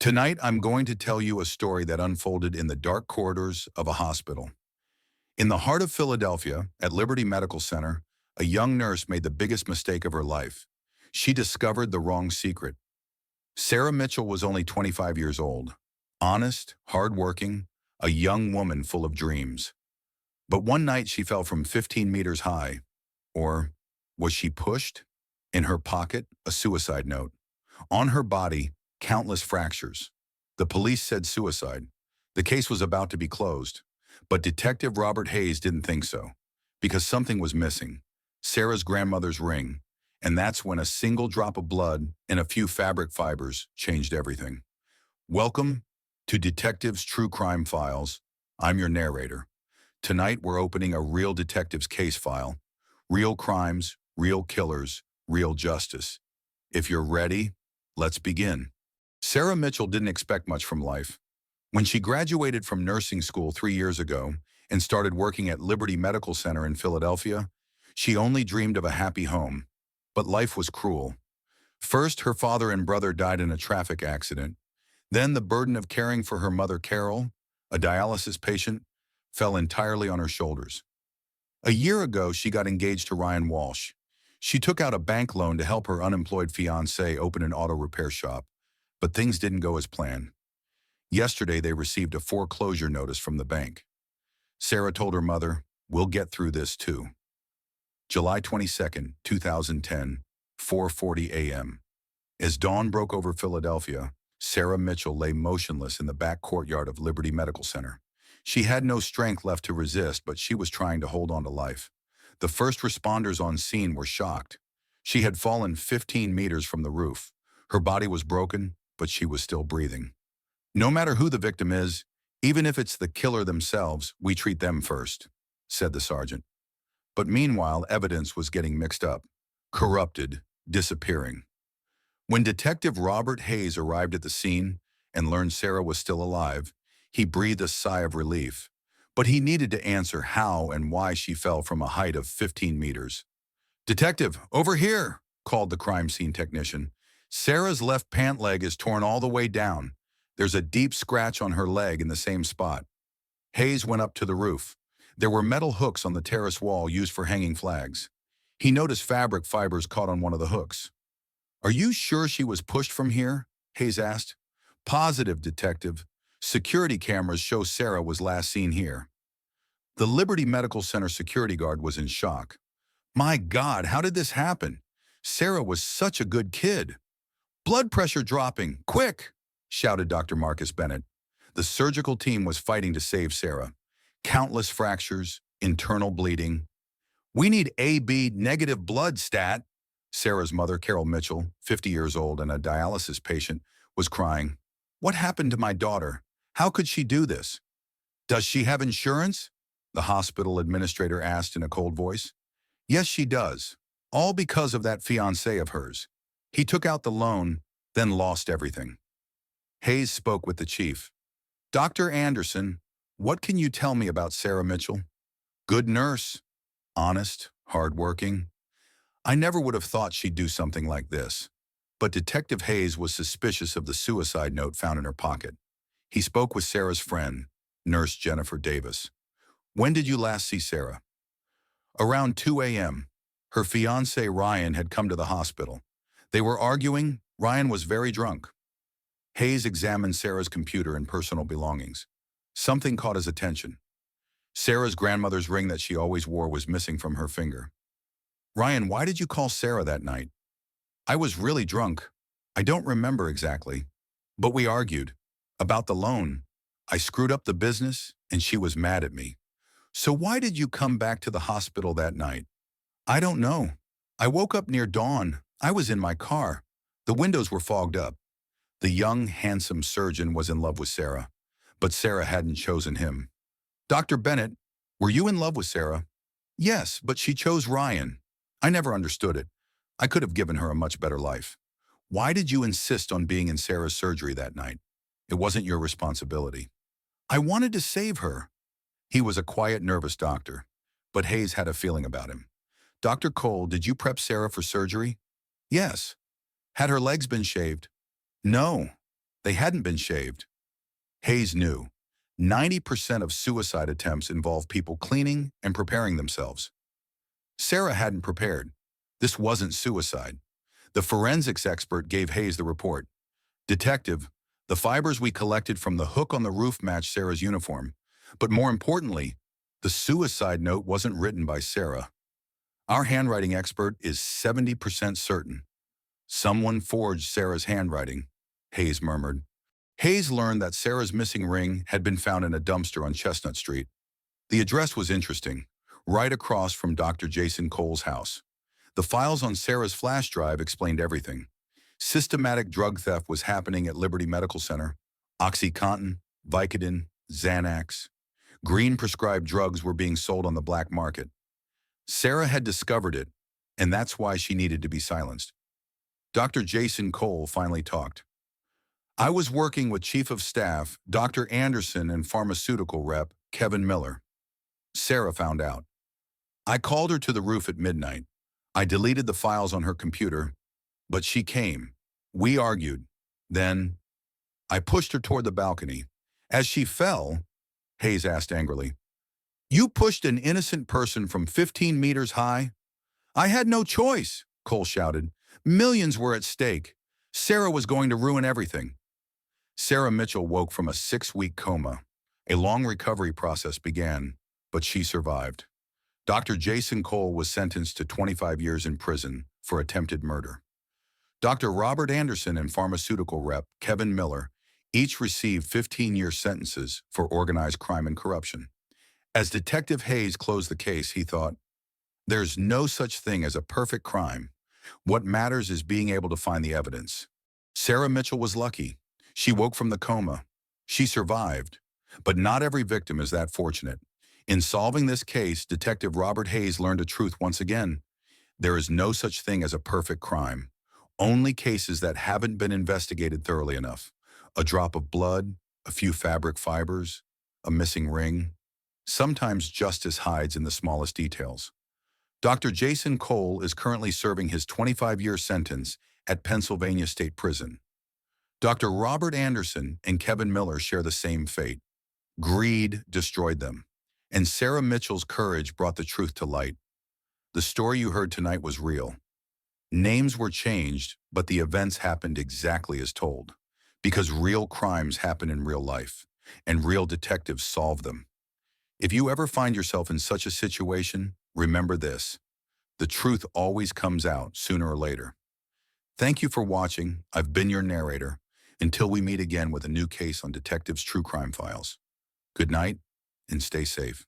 Tonight, I'm going to tell you a story that unfolded in the dark corridors of a hospital. In the heart of Philadelphia, at Liberty Medical Center, a young nurse made the biggest mistake of her life. She discovered the wrong secret. Sarah Mitchell was only 25 years old, honest, hardworking, a young woman full of dreams. But one night she fell from 15 meters high. Or was she pushed? In her pocket, a suicide note. On her body, countless fractures. The police said suicide. The case was about to be closed. But Detective Robert Hayes didn't think so, because something was missing. Sarah's grandmother's ring. And that's when a single drop of blood and a few fabric fibers changed everything. Welcome to Detectives True Crime Files. I'm your narrator. Tonight we're opening a real detective's case file. Real crimes, real killers, real justice. If you're ready, let's begin. Sarah Mitchell didn't expect much from life. When she graduated from nursing school 3 years ago and started working at Liberty Medical Center in Philadelphia, she only dreamed of a happy home. But life was cruel. First, her father and brother died in a traffic accident. Then the burden of caring for her mother, Carol, a dialysis patient, fell entirely on her shoulders. A year ago, she got engaged to Ryan Walsh. She took out a bank loan to help her unemployed fiancé open an auto repair shop. But things didn't go as planned. Yesterday, they received a foreclosure notice from the bank. Sarah told her mother, "We'll get through this too." July 22nd, 2010, 4:40 a.m. As dawn broke over Philadelphia, Sarah Mitchell lay motionless in the back courtyard of Liberty Medical Center. She had no strength left to resist, but she was trying to hold on to life. The first responders on scene were shocked. She had fallen 15 meters from the roof. Her body was broken, but she was still breathing. "No matter who the victim is, even if it's the killer themselves, we treat them first," said the sergeant. But meanwhile, evidence was getting mixed up, corrupted, disappearing. When Detective Robert Hayes arrived at the scene and learned Sarah was still alive, he breathed a sigh of relief. But he needed to answer how and why she fell from a height of 15 meters. "Detective, over here," called the crime scene technician. "Sarah's left pant leg is torn all the way down. There's a deep scratch on her leg in the same spot." Hayes went up to the roof. There were metal hooks on the terrace wall used for hanging flags. He noticed fabric fibers caught on one of the hooks. "Are you sure she was pushed from here?" Hayes asked. "Positive, Detective. Security cameras show Sarah was last seen here." The Liberty Medical Center security guard was in shock. "My God, how did this happen? Sarah was such a good kid." "Blood pressure dropping, quick!" shouted Dr. Marcus Bennett. The surgical team was fighting to save Sarah. Countless fractures, internal bleeding. "We need AB negative blood, stat." Sarah's mother, Carol Mitchell, 50 years old and a dialysis patient, was crying. "What happened to my daughter? How could she do this?" "Does she have insurance?" the hospital administrator asked in a cold voice. "Yes, she does. All because of that fiancé of hers. He took out the loan, then lost everything." Hayes spoke with the chief. "Dr. Anderson, what can you tell me about Sarah Mitchell?" "Good nurse. Honest, hardworking. I never would have thought she'd do something like this." But Detective Hayes was suspicious of the suicide note found in her pocket. He spoke with Sarah's friend, Nurse Jennifer Davis. "When did you last see Sarah?" "Around 2 a.m. Her fiancé Ryan had come to the hospital. They were arguing. Ryan was very drunk." Hayes examined Sarah's computer and personal belongings. Something caught his attention. Sarah's grandmother's ring that she always wore was missing from her finger. "Ryan, why did you call Sarah that night?" "I was really drunk. I don't remember exactly. But we argued. About the loan. I screwed up the business, and she was mad at me." "So why did you come back to the hospital that night?" "I don't know. I woke up near dawn. I was in my car. The windows were fogged up." The young, handsome surgeon was in love with Sarah, but Sarah hadn't chosen him. "Dr. Bennett, were you in love with Sarah?" "Yes, but she chose Ryan. I never understood it. I could have given her a much better life." "Why did you insist on being in Sarah's surgery that night?" "It wasn't your responsibility." "I wanted to save her." He was a quiet, nervous doctor, but Hayes had a feeling about him. "Dr. Cole, did you prep Sarah for surgery?" "Yes." "Had her legs been shaved?" "No." They hadn't been shaved. Hayes knew. 90% of suicide attempts involve people cleaning and preparing themselves. Sarah hadn't prepared. This wasn't suicide. The forensics expert gave Hayes the report. Detective, the fibers we collected from the hook on the roof matched Sarah's uniform. But more importantly, the suicide note wasn't written by Sarah. Our handwriting expert is 70% certain. Someone forged Sarah's handwriting, Hayes murmured. Hayes learned that Sarah's missing ring had been found in a dumpster on Chestnut Street. The address was interesting, right across from Dr. Jason Cole's house. The files on Sarah's flash drive explained everything. Systematic drug theft was happening at Liberty Medical Center. OxyContin, Vicodin, Xanax. Green prescribed drugs were being sold on the black market. Sarah had discovered it, and that's why she needed to be silenced. Dr. Jason Cole finally talked. I was working with Chief of Staff, Dr. Anderson, and pharmaceutical rep, Kevin Miller. Sarah found out. I called her to the roof at midnight. I deleted the files on her computer, but she came. We argued. Then, I pushed her toward the balcony. As she fell, Hayes asked angrily, "You pushed an innocent person from 15 meters high?" "I had no choice," Cole shouted. "Millions were at stake. Sarah was going to ruin everything." Sarah Mitchell woke from a 6-week coma. A long recovery process began, but she survived. Dr. Jason Cole was sentenced to 25 years in prison for attempted murder. Dr. Robert Anderson and pharmaceutical rep Kevin Miller each received 15-year sentences for organized crime and corruption. As Detective Hayes closed the case, he thought, "There's no such thing as a perfect crime. What matters is being able to find the evidence." Sarah Mitchell was lucky. She woke from the coma. She survived. But not every victim is that fortunate. In solving this case, Detective Robert Hayes learned a truth once again. There is no such thing as a perfect crime. Only cases that haven't been investigated thoroughly enough. A drop of blood, a few fabric fibers, a missing ring. Sometimes justice hides in the smallest details. Dr. Jason Cole is currently serving his 25-year sentence at Pennsylvania State Prison. Dr. Robert Anderson and Kevin Miller share the same fate. Greed destroyed them, and Sarah Mitchell's courage brought the truth to light. The story you heard tonight was real. Names were changed, but the events happened exactly as told. Because real crimes happen in real life, and real detectives solve them. If you ever find yourself in such a situation, remember this. The truth always comes out sooner or later. Thank you for watching. I've been your narrator. Until we meet again with a new case on Detectives True Crime Files. Good night, and stay safe.